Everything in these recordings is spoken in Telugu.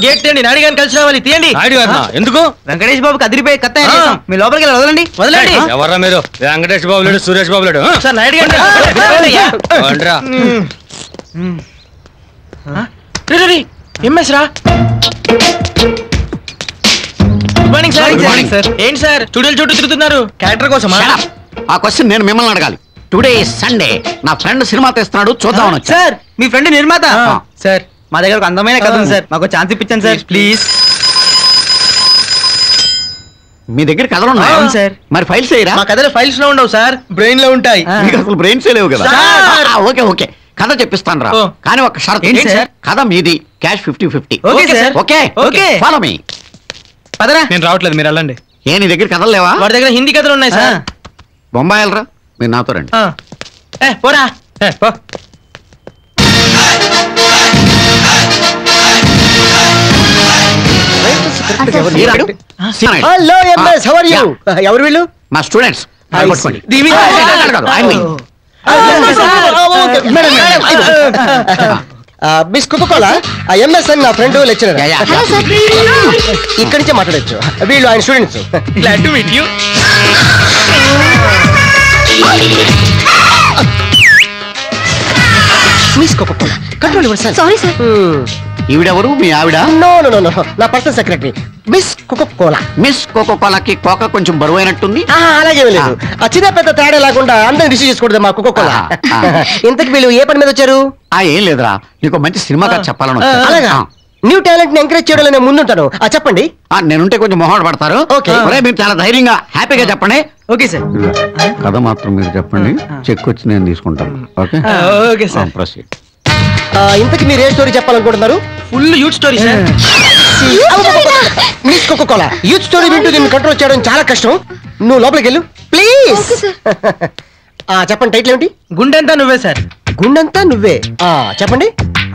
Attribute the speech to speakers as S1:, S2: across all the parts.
S1: గేట్ తీయండి, నాయుడు గారిని కలిసి రావాలి. తీయండి.
S2: నాయుడు గారు ఎందుకు?
S1: వెంకటేష్ బాబు కదిరిపోయి కత్త మీ లోపలికి వదలండి. వదలండి.
S2: ఎవరా మీరు? వెంకటేష్ బాబు లేడు, సురేష్ బాబు లేడు.
S1: సార్ నాయుడు గారు ఎంఎస్ రా. Good morning sir. Good morning sir. ఏంటి సార్ స్టూడియోల చుట్టూ తిరుగుతున్నారు? క్యారెక్టర్ కోసమా?
S3: ఆ క్వశ్చన్ నేను మిమ్మల్ని అడగాలి. టుడే సండే, నా ఫ్రెండ్ సినిమా తెస్తున్నాడు, చూద్దామని వచ్చా.
S1: సార్ మీ ఫ్రెండ్ నిర్మాత? సార్ మా దగ్గర ఒక అందమైన కథ ఉంది సార్, మాకు ఛాన్స్ ఇప్పించండి సార్ ప్లీజ్.
S3: మీ దగ్గర కథలు ఉన్నాయి
S1: సార్.
S3: మరి ఫైల్స్ అయ్యారా?
S1: మా కథలు ఫైల్స్ లో ఉండవు సార్, బ్రెయిన్ లో ఉంటాయి.
S3: మీకు అసలు బ్రెయిన్స్ లేవు కదా. ఓకే ఓకే, కథ చెప్పిస్తాను రా. కానీ ఒక షరతు. కథ మీది, cash 50-50. Okay okay, follow me.
S1: పదరా.
S2: నేను రావట్లేదు, మీరు వెళ్ళండి.
S3: ఏ నీ దగ్గర కథలు లేవా?
S1: వాడి దగ్గర హిందీ కథలు ఉన్నాయి సార్.
S3: బొంబాయిలరా, మీరు నాతో రండి.
S1: పోరా.
S4: Hello MS, how are you? ఎవరు వీళ్ళు?
S3: మా స్టూడెంట్స్.
S4: మిస్ కోకోకోలా, ఎంఎస్ అని నా ఫ్రెండ్ లెక్చరర్. ఇక్కడి నుంచే మాట్లాడచ్చు. వీళ్ళు ఆయన students.
S1: Glad to meet you.
S4: Miss Coca Cola, control yourself.
S5: Sorry sir.
S3: ఈవిడెవరు? మీ ఆవిడ?
S4: నో నో నో నో, నా personal secretary Miss Coca Cola.
S3: Miss కోకోకోలాకి కోక కొంచెం బరువు అయినట్టుంది.
S4: అలాగే లేదు, ఆ చిన్న పెద్ద తేడా లేకుండా అందరిని రిసీవ్ చేసుకోవద్దు మా కోకోకోలా. ఇంతకు వీళ్ళు ఏ పని మీద వచ్చారు?
S3: ఏం లేదురా, నీకు మంచి సినిమా కథ చెప్పాలని వచ్చా.
S4: అలాగా, న్యూ టాలెంట్ ని ఎంకరేజ్ చేయడం నేను ముందుంటాను. చెప్పండి.
S3: నేనుంటే కొంచెం మొహాట పడతారు. మీరు చాలా ధైర్యంగా హ్యాపీగా చెప్పండి.
S1: Okay sir.
S3: కథ మాత్రం మీరు చెప్పండి, చెక్ వచ్చి నేను తీసుకుంటాను. Okay
S1: okay sir.
S3: ప్రొసీడ్.
S4: ఇంతకు మీరు ఏ స్టోరీ చెప్పాలనుకుంటున్నారు?
S1: Full youth story sir.
S4: Miss Coca Cola, youth story వింటూ దీన్ని కంట్రోల్ చేయడం చాలా కష్టం. నువ్వు లోపలికి వెళ్ళు ప్లీజ్. చెప్పండి, టైటిల్ ఏమిటి?
S1: గుండెంతా నువ్వే సార్.
S4: గుండెంతా నువ్వే. చెప్పండి.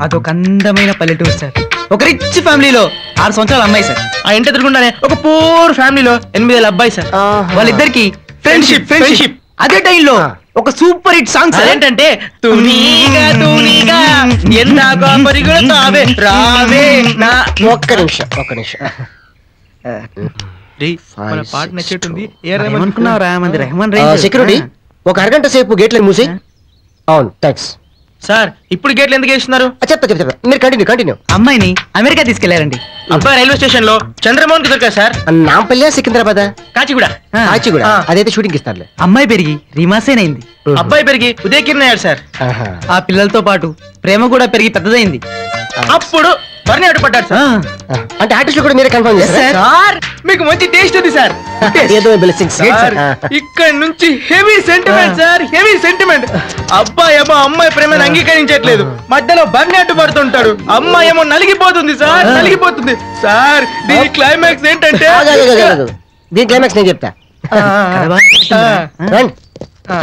S1: అదొక అందమైన పల్లెటూరు సార్. ఒక రిచ్ ఫ్యామిలీలో 6 సంవత్సరాల అమ్మాయి సార్. ఆ ఇంటి ఎదురుకుండానే ఒక పూర్ ఫ్యామిలీలో 8 ఏళ్ళ అబ్బాయి సార్. వాళ్ళిద్దరికి ఫ్రెండ్షిప్. అదే టైంలో ఒక సూపర్ హిట్ సాంగ్ సార్. ఏంటంటే తూనీగా తూనీగా ఎందాగా పరిగెడతావే రావే నా.
S4: ఒక్క నిమిషం.
S1: పాట నచ్చేటుంది.
S4: సెక్యూరిటీ, ఒక అరగంట సేపు గేట్లను మూసి. అవును, థ్యాంక్స్
S1: సార్. ఇప్పుడు గేట్లు ఎందుకు వేస్తున్నారు?
S4: చెప్తా. మీరు కంటిన్యూ.
S1: అమ్మాయిని అమెరికా తీసుకెళ్లారండి. అబ్బాయి రైల్వే స్టేషన్ లో చంద్రమోహన్ కి దొరికారు సార్.
S4: నాంపల్లి, సికింద్రాబాద్,
S1: కాచిగూడ.
S4: అదైతే షూటింగ్ ఇస్తారులే.
S1: అమ్మాయి పెరిగి రీమాసేన్ అయింది. అబ్బాయి పెరిగి ఉదయ కిరణ్ అయ్యాడు సార్. ఆ పిల్లలతో పాటు ప్రేమ కూడా పెరిగి పెద్దదైంది. అప్పుడు బర్ని అడ్డుపడ్డాడు సార్.
S4: అంటే ఆర్టిస్ట్ కూడా మీరే కన్ఫర్మ్ చేశారు
S1: సార్? మీకు మంచి టేస్ట్ ఉంది సార్. ఇక్కడ నుంచి heavy sentiment sir, heavy sentiment. అబ్బాయి ఏమో అమ్మాయి ప్రేమను అంగీకరించట్లేదు, మధ్యలో బర్ని అడ్డుపడుతుంటాడు. అమ్మాయి ఏమో నలిగిపోతుంది సార్, నలిగిపోతుంది సార్. దీని క్లైమాక్స్ ఏంటంటే,
S4: దీని క్లైమాక్స్ నేను చెప్తా.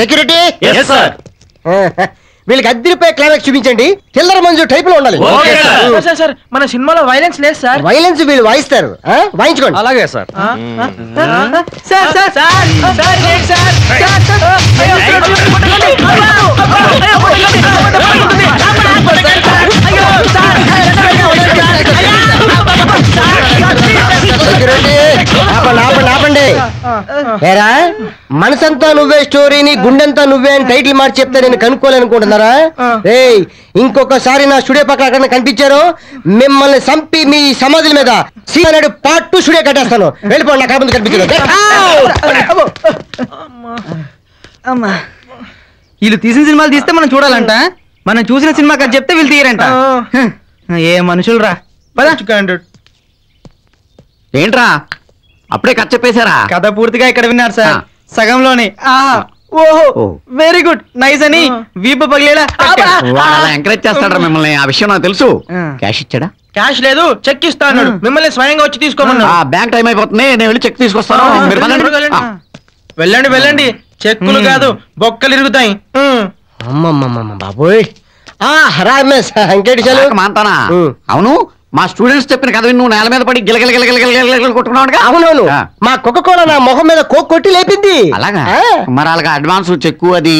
S4: సెక్యూరిటీ, వీళ్ళకి అద్దరిపై క్లైమాక్స్ చూపించండి. చిల్లర మంజు టైప్ లో ఉండాలి.
S1: సార్ మన సినిమాలో వైలెన్స్ లేదు సార్.
S4: వైలెన్స్ వీళ్ళు వాయిస్తారు, వాయించుకోండి.
S2: అలాగే సార్.
S4: ఆపండి. ఏరా, మనసంతా నువ్వే స్టోరీని గుండెంతా నువ్వే అని టైటిల్ మార్చి చెప్తే నేను కనుక్కోలేనుకుంటున్నారా? ఏయ్, ఇంకొకసారి నా స్టూడియో పక్కన అక్కడ కనిపించారో మిమ్మల్ని చంపి మీ సమాధుల మీద సీనాడు పార్ట్ 2 స్టూడియో కట్టేస్తాను. వెళ్ళిపోండి, నా కళ్ళ ముందు కనిపించదు.
S1: వీళ్ళు తీసిన సినిమాలు తీస్తే మనం చూడాలంట, మనం చూసిన సినిమా కథ చెప్తే వీళ్ళు తీయరంట. ఏ మనుషులు రా.
S3: ఏంట్రా అప్పుడే కథ చెప్పేశారా?
S1: కథ పూర్తిగా ఇక్కడ విన్నారు సార్, సగంలోనే. ఓహో వెరీ గుడ్, నైస్ అని వీపు పగిలేలా.
S3: ఎంకరేజ్ చేస్తాడు మిమ్మల్ని, ఆ విషయం నాకు తెలుసు. క్యాష్ ఇచ్చాడా?
S1: క్యాష్ లేదు, చెక్ ఇస్తా అన్నాడు. మిమ్మల్ని స్వయంగా వచ్చి తీసుకోమన్నా.
S3: బ్యాంక్ టైం అయిపోతుంది, నేను వెళ్ళి చెక్ తీసుకొస్తాను.
S1: వెళ్ళండి. చెక్కులు కాదు, బొక్కలు ఇరుగుతాయి.
S4: బాబోయ్,
S3: మాంతానా? అవును, మా స్టూడెంట్స్ చెప్పిన కథ నువ్వు నేల మీద పడి గిలగిల కొట్టుకున్నావు.
S4: అవునవును, మా కోకోకోలా నా మొహం మీద కొట్టి లేపింది.
S3: అలాగా? మరి అలాగా అడ్వాన్స్ చెక్కు అది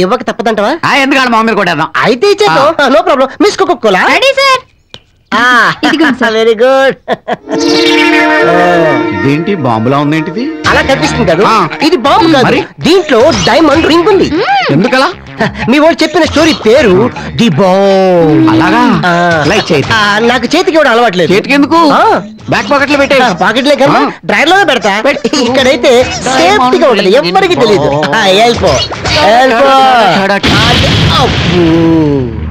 S4: ఇవ్వక తప్పదంటవా?
S3: ఎందుకంటే మొహం మీద కొట్టేద్దాం.
S4: అయితే ఇచ్చేద్దాం, నో ప్రాబ్లం. మిస్ కోకోకోలా,
S5: ఇదిగోండి సార్.
S4: Very good.
S3: ఇదేంటి బాంబులా ఉందేంటిది?
S4: అలా కనిపిస్తుంది కదా,
S3: ఆ.
S4: ఇది బాంబు కాదు.
S3: మరి?
S4: దీంట్లో డైమండ్ రింగ్ ఉంది.
S3: ఎందుకలా?
S4: మీ వాడు చెప్పిన స్టోరీ పేరు ది బాంబ్.
S3: అలాగా? లైక్ చేయి.
S4: నాకు చేతికి ఇవ్వడం అలవాట్లేదు.
S3: చేతికి ఎందుకు? బ్యాక్ పాకెట్ లో పెట్టే.
S4: పాకెట్లే కదా,
S3: ఆ.
S4: డ్రైవర్ లోనే పెడతా. ఇక్కడైతే సేఫ్టీగా ఉంటది, ఎవ్వరికి తెలియదు. వెళ్ళిపో వెళ్ళిపో. అబ్బో.